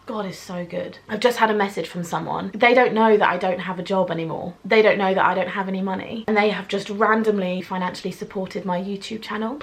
God is so good. I've just had a message from someone. They don't know that I don't have a job anymore. They don't know that I don't have any money. And they have just randomly financially supported my YouTube channel.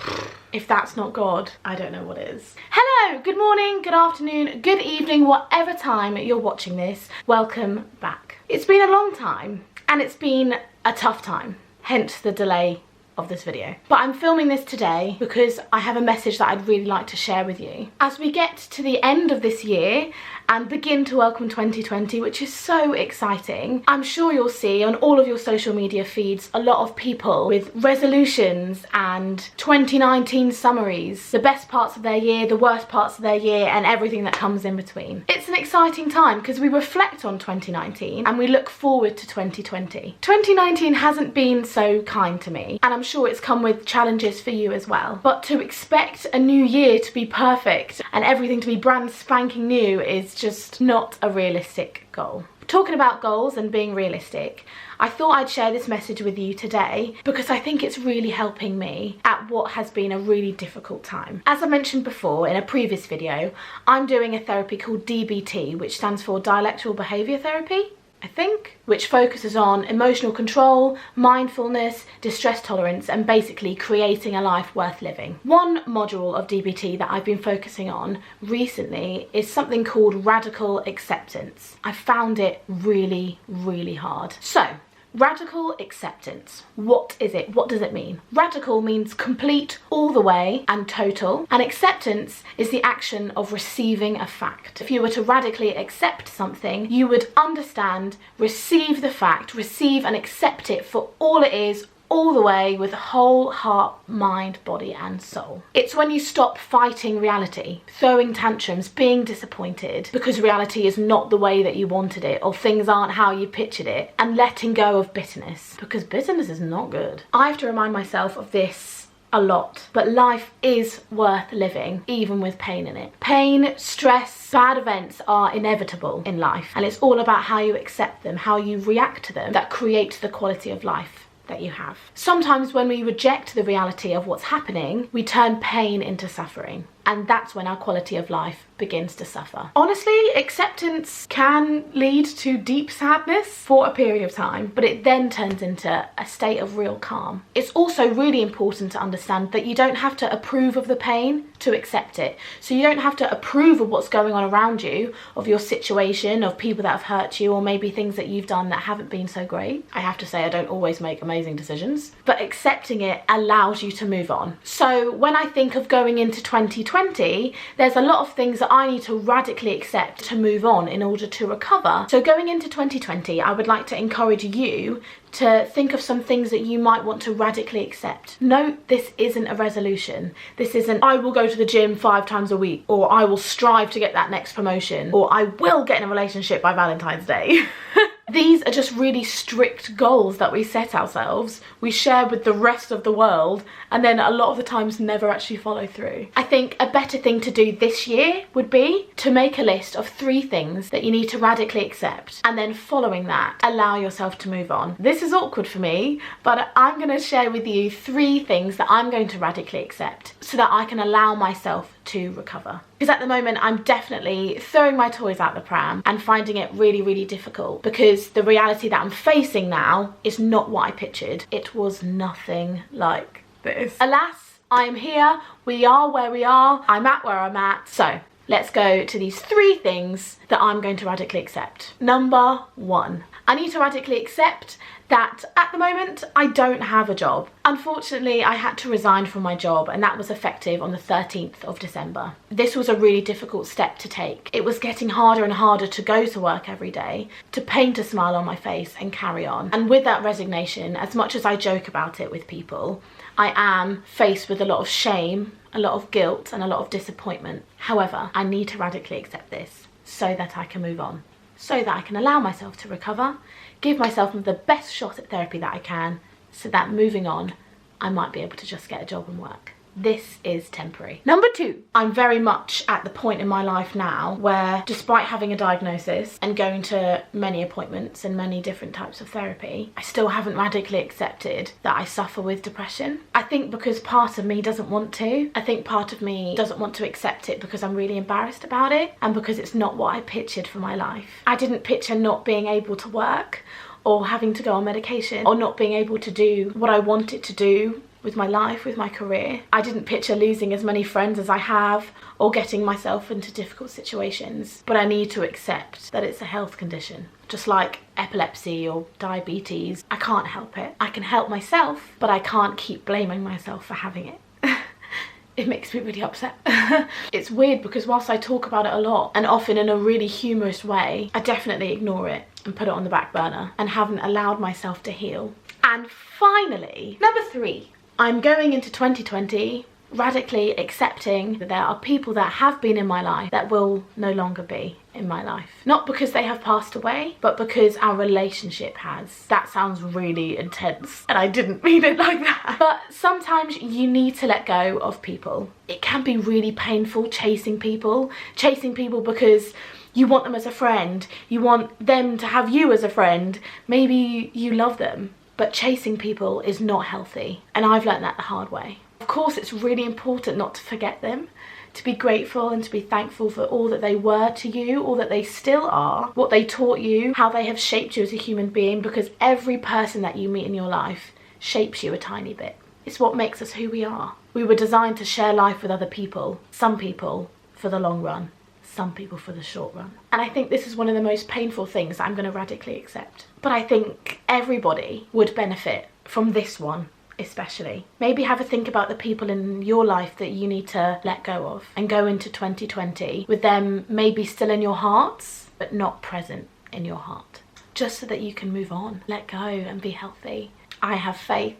If that's not God, I don't know what is. Hello, good morning, good afternoon, good evening, whatever time you're watching this. Welcome back. It's been a long time and it's been a tough time, hence the delay of this video. But I'm filming this today because I have a message that I'd really like to share with you. As we get to the end of this year and begin to welcome 2020, which is so exciting, I'm sure you'll see on all of your social media feeds a lot of people with resolutions and 2019 summaries, the best parts of their year, the worst parts of their year, and everything that comes in between. It's an exciting time because we reflect on 2019 and we look forward to 2020. 2019 hasn't been so kind to me, and I'm sure it's come with challenges for you as well. But to expect a new year to be perfect and everything to be brand spanking new is just not a realistic goal. Talking about goals and being realistic, I thought I'd share this message with you today because I think it's really helping me at what has been a really difficult time. As I mentioned before in a previous video, I'm doing a therapy called DBT, which stands for Dialectical Behaviour Therapy, I think, which focuses on emotional control, mindfulness, distress tolerance, and basically creating a life worth living. One module of DBT that I've been focusing on recently is something called radical acceptance. I found it really, really hard. So, radical acceptance. What is it? What does it mean? Radical means complete, all the way, and total. And acceptance is the action of receiving a fact. If you were to radically accept something, you would understand, receive the fact, receive and accept it for all it is, all the way, with whole heart, mind, body and soul. It's when you stop fighting reality, throwing tantrums, being disappointed because reality is not the way that you wanted it or things aren't how you pictured it, and letting go of bitterness, because bitterness is not good. I have to remind myself of this a lot, but life is worth living even with pain in it. Pain, stress, bad events are inevitable in life, and it's all about how you accept them, how you react to them, that creates the quality of life that you have. Sometimes when we reject the reality of what's happening, we turn pain into suffering, and that's when our quality of life begins to suffer. Honestly, acceptance can lead to deep sadness for a period of time, but it then turns into a state of real calm. It's also really important to understand that you don't have to approve of the pain to accept it. So you don't have to approve of what's going on around you, of your situation, of people that have hurt you, or maybe things that you've done that haven't been so great. I have to say I don't always make amazing decisions, but accepting it allows you to move on. So when I think of going into 2020, there's a lot of things that I need to radically accept to move on in order to recover. So going into 2020, I would like to encourage you to think of some things that you might want to radically accept. Note, this isn't a resolution. This isn't, I will go to the gym 5 times a week, or I will strive to get that next promotion, or I will get in a relationship by Valentine's Day. These are just really strict goals that we set ourselves, we share with the rest of the world, and then a lot of the times never actually follow through. I think a better thing to do this year would be to make a list of 3 things that you need to radically accept, and then following that, allow yourself to move on. This is awkward for me, but I'm going to share with you 3 things that I'm going to radically accept so that I can allow myself to recover. Because at the moment I'm definitely throwing my toys out the pram and finding it really, really difficult, because the reality that I'm facing now is not what I pictured. It was nothing like this. Alas, I'm here, we are where we are, I'm at where I'm at. So let's go to these 3 things that I'm going to radically accept. Number 1, I need to radically accept that at the moment I don't have a job. Unfortunately, I had to resign from my job, and that was effective on the 13th of December. This was a really difficult step to take. It was getting harder and harder to go to work every day, to paint a smile on my face and carry on. And with that resignation, as much as I joke about it with people, I am faced with a lot of shame, a lot of guilt and a lot of disappointment. However, I need to radically accept this so that I can move on, so that I can allow myself to recover, give myself the best shot at therapy that I can, so that moving on, I might be able to just get a job and work. This is temporary. Number 2, I'm very much at the point in my life now where, despite having a diagnosis and going to many appointments and many different types of therapy, I still haven't radically accepted that I suffer with depression. I think because part of me doesn't want to. I think part of me doesn't want to accept it because I'm really embarrassed about it and because it's not what I pictured for my life. I didn't picture not being able to work or having to go on medication or not being able to do what I wanted to do with my life, with my career. I didn't picture losing as many friends as I have or getting myself into difficult situations. But I need to accept that it's a health condition. Just like epilepsy or diabetes, I can't help it. I can help myself, but I can't keep blaming myself for having it. It makes me really upset. It's weird because whilst I talk about it a lot and often in a really humorous way, I definitely ignore it and put it on the back burner and haven't allowed myself to heal. And finally, number 3, I'm going into 2020 radically accepting that there are people that have been in my life that will no longer be in my life. Not because they have passed away, but because our relationship has. That sounds really intense and I didn't mean it like that. But sometimes you need to let go of people. It can be really painful chasing people because you want them as a friend, you want them to have you as a friend, maybe you love them. But chasing people is not healthy, and I've learned that the hard way. Of course, it's really important not to forget them, to be grateful and to be thankful for all that they were to you, all that they still are, what they taught you, how they have shaped you as a human being, because every person that you meet in your life shapes you a tiny bit. It's what makes us who we are. We were designed to share life with other people, some people for the long run, some people for the short run. And I think this is one of the most painful things that I'm going to radically accept. But I think everybody would benefit from this one especially. Maybe have a think about the people in your life that you need to let go of and go into 2020 with them maybe still in your hearts but not present in your heart, just so that you can move on, let go and be healthy. I have faith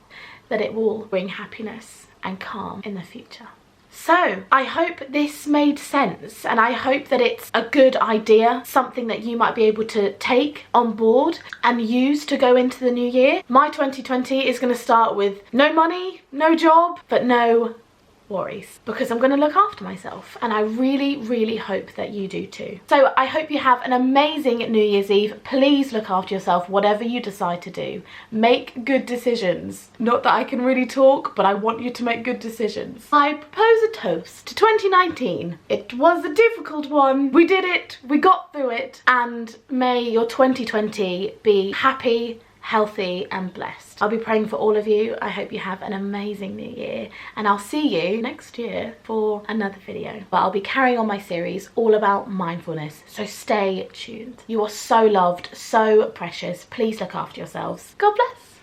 that it will bring happiness and calm in the future. So I hope this made sense, and I hope that it's a good idea, something that you might be able to take on board and use to go into the new year. My 2020 is going to start with no money, no job, but no worries, because I'm going to look after myself, and I really, really hope that you do too. So I hope you have an amazing New Year's Eve. Please look after yourself, whatever you decide to do. Make good decisions. Not that I can really talk, but I want you to make good decisions. I propose a toast to 2019. It was a difficult one. We did it, we got through it, and may your 2020 be happy, healthy and blessed. I'll be praying for all of you. I hope you have an amazing new year, and I'll see you next year for another video. But I'll be carrying on my series all about mindfulness, so stay tuned. You are so loved, so precious. Please look after yourselves. God bless.